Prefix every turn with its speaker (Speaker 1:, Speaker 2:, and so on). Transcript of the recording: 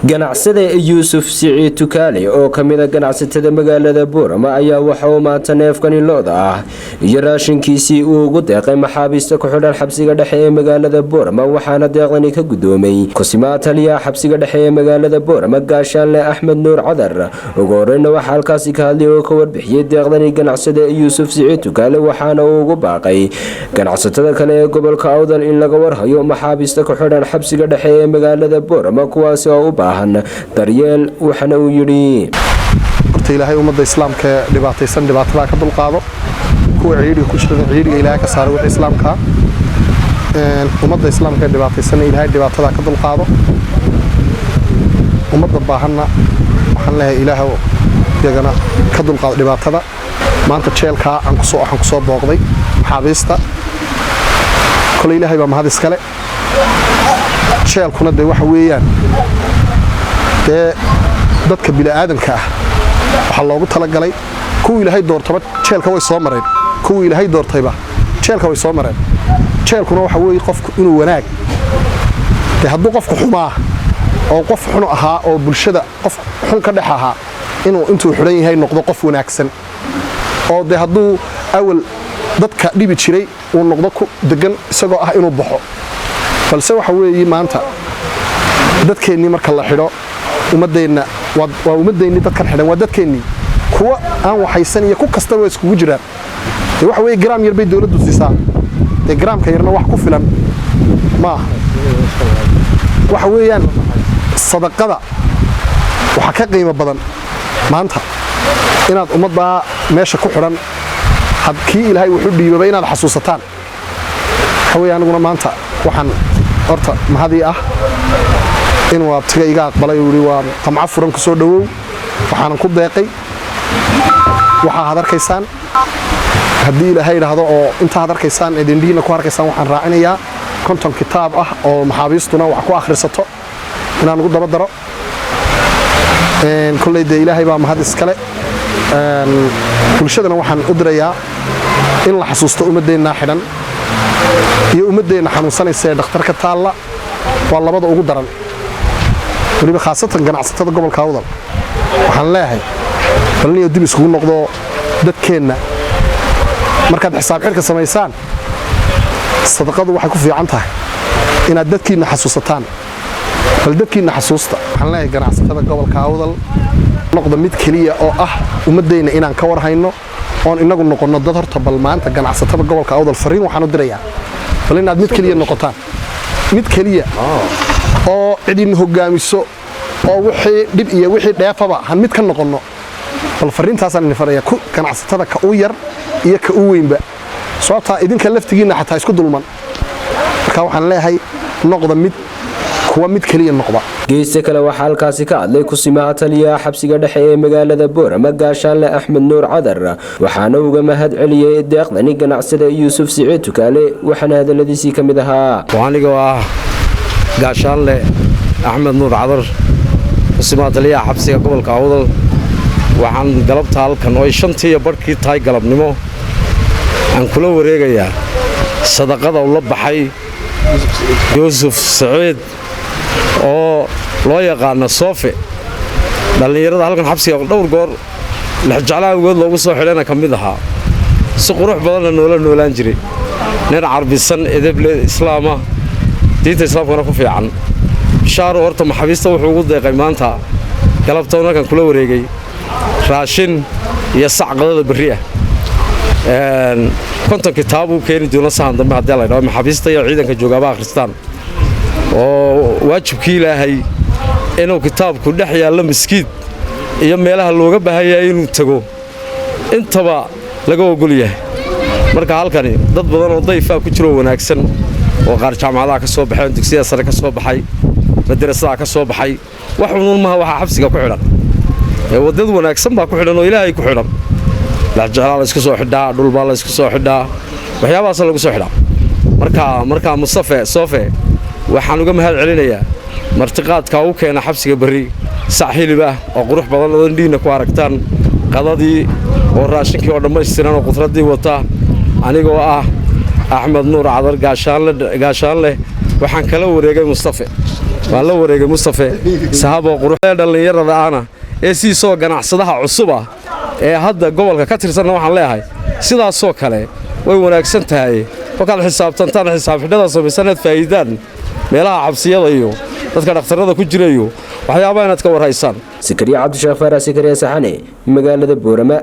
Speaker 1: ganacsade Yuusuf Siciid Tukaale oo kamida ganacsatada magaalada Boorama ayaa waxa uu maanta neefkani looda ah iyo raashinkiisii uu ugu deeqay maxaabiista ku xidhan xabsiga dhexe ee magaalada Boorama waxaana deeqdani ka gudoomay kusimaha taliyaha xabsiga dhexe ee magaalada Boorama Gaashaanle Axmed Nuur Cadar ugu horreynna waxa halkaasi ka hadlay oo ka warbixiyay deeqdani ganacsade Yuusuf Siciid Tukaale waxaana uu ugu baaqay ganacsatada kale ee gobolka Awdal in laga warhayo maxaabiista ku xidhan xabsiga dhexe ee magaalada Boorama kuwaas oo u baahan daryeel waxana uu yiri
Speaker 2: ilaahay ummadda islaamka dhibaataysan dhibaatada ka dulqaado kuwa ciidiga ku jira ciidiga ilaahay ka saaro wixii islaamka ummadda islaamka dhibaataysan ilaahay dhibaatada ka dulqaado ummadda baahanna waxaan leeyahay ilaahay iyagana ka dulqaado dhibaatada maanta jeelka aan ku soo booqday xabiista kale ilaahay baa mahad iskale jeelkuna waxa weeyaan dadka bini'aadamka ah waxa loogu talagalay kuwa ilaahay doortaba jeelka way soo mareen kuwa ilaahay doortayba jeelka way soo mareen jeelkuna waxa weey qofku inuu wanaag hadduu qofku xumaa oo qof xun ahaa oo bulshada qof xun ka dhex ahaa intuu xidhan yahay noqdo qof wanaagsan oo hadduu awal dadka dhibi jiray uu noqdo ku degan isagoo ah inuu baxo balse waxa weey maanta dadkeenni marka la xidho ummadeenna waa ummadeenni dadkan xidhan waa dadkeenni kuwa aan waxaysan iyo ku kasta way iskugu jiraan waxa weey gram yar bay dawladdu siisaa gramka yarna wax ku filan ma waxa weeyaan sadaqada waxa ka qiimo badan maanta inaad ummadda meesha ku xidhan hadkii ilaahay wuxuu dhiibay inaad xasuusataan waxa weey aniguna maanta waxaan horta mahadii ah inuu abtiga iga aqbalay uu yiri waa tamca furan ku soo dhawow waxaan ku deeqay waxa aad arkaysaan haddii ilaahay yiraahdo oo inta aad arkaysaan edindiina ku arkaysaan waxaan raacinayaa konton kitaab ah oo maxaabiistuna wax ku akhrisato inaan ugu daba daro kulleeyda ilaahay baa mahad iskale bulshadana waxaan u dirayaa in la xasuusto ummadeena xidhan iyo ummadeena xanuunsanaysa ee dhakhtarka taalla waa labada ugu daran waliba khaasatan ganacsatada gobolka Awdal waxaan leeyahay balniyo dib isku noqdo dadkeena markaad xisaab xirka sameysaan sadaqadu waxay ku fiican tahay inaad dadkiina xasuusataan bal dadkiina xasuusta waxaan leeyahay ganacsatada gobolka Awdal noqdo mid kaliya oo ah ummadeena inaan ka warhayno oon inagu noqono dad horta bal maanta ganacsatada gobolka Awdal fariin waxaan u dirayaa bal inaad mid kaliya noqotaan mid kaliya oo cidin hogaamiso oo wixii dib iyo wixii dheefaba han mid ka noqono bal fariintaasaan faraya ku ganacsatada ka u yar iyo ka u weynba sababta idinka laftigiina xataa isku dulman marka waxaan leeyahay noqdo mid kaliya noqda
Speaker 1: geesta kale waxa halkaasi ka hadlay kusimaha taliyaha xabsiga dhexe ee magaalada Boorama Gaashaanle Axmed Nuur Cadar waxaana uga mahad celiyay deeqdani ganacsade Yuusuf Siciid Tukaale waxaana hadaladiisii kamid ahaa
Speaker 3: aniga waa Gaashaanle Axmed Nuur Cadar kusimaha taliyaha xabsiga gobolka Awdal waxaan galabta halkan oo 5 barkii tahay galabnimo aan kula wareegayaa sadaqada uu la baxay Yuusuf Siciid oo loo yaqaan Soofe dhalinyarada halkan xabsiga dhowr goor la jeclaawgood loogu soo xidhana kamid ahaa si qurux badan noolaan jiray nin carbisan edeble islaama diinta islaamkana ku fiican shaar horta maxaabiista wuxuu ugu deeqay maanta galabtoona kan kula wareegay raashin iyo sacqadada bariya konton kitaab uu keenay doona sahan dambe hadii la dhaho maxaabiista iyo ciidanka joogaba akhristaan oo waajibkii ilaahay inuu kitaabku dhex yaalo miskiid iyo meelaha looga baahanyahay inuu tago intaba laga ogol yahay marka halkani dad badan oo dayfa ku jiro wanaagsan oo qaar jaamacadaha ka soo baxay dugsiyada sare ka soo baxay madrasadaha ka soo baxay wax uun ma waxa xabsiga ku xidhan wadad wanaagsan baa ku xidhan oo ilaahay ku xidhan la jeclaa la isku soo xidhaa dhul baa la isku soo xidhaa waxyaabahaas lagu soo xidhaa marka Mustafa Soofe waxaan uga mahad celinayaa martiqaadka uu keenay xabsiga bari saaxiilba oo qurux badan oo indhiina ku aragtaan qadadii oo raashinkii oo dhammaystiran oo qudradii wata anigoo ah Axmed Nuur Cadar Gaashaanle waxaan kala wareegay Mustafa waan la wareegay Mustafa sahabo quruxda dhalinyarada ana ee soo ganacsadaha cusub ah ee hadda gobolka ka tirsan waxaan leeyahay sidaas oo kale way wanaagsan tahay markaad xisaabtantaan xisaab xidhada samaysanad faa'iidaan meelaha xabsiyada iyo dadka dhaqtarada ku jirayo waxyaabaha inaad ka warhaysaan
Speaker 1: Sikriya Cabdi Sheekh Faarax Sikriya Saxane magaalada Boorama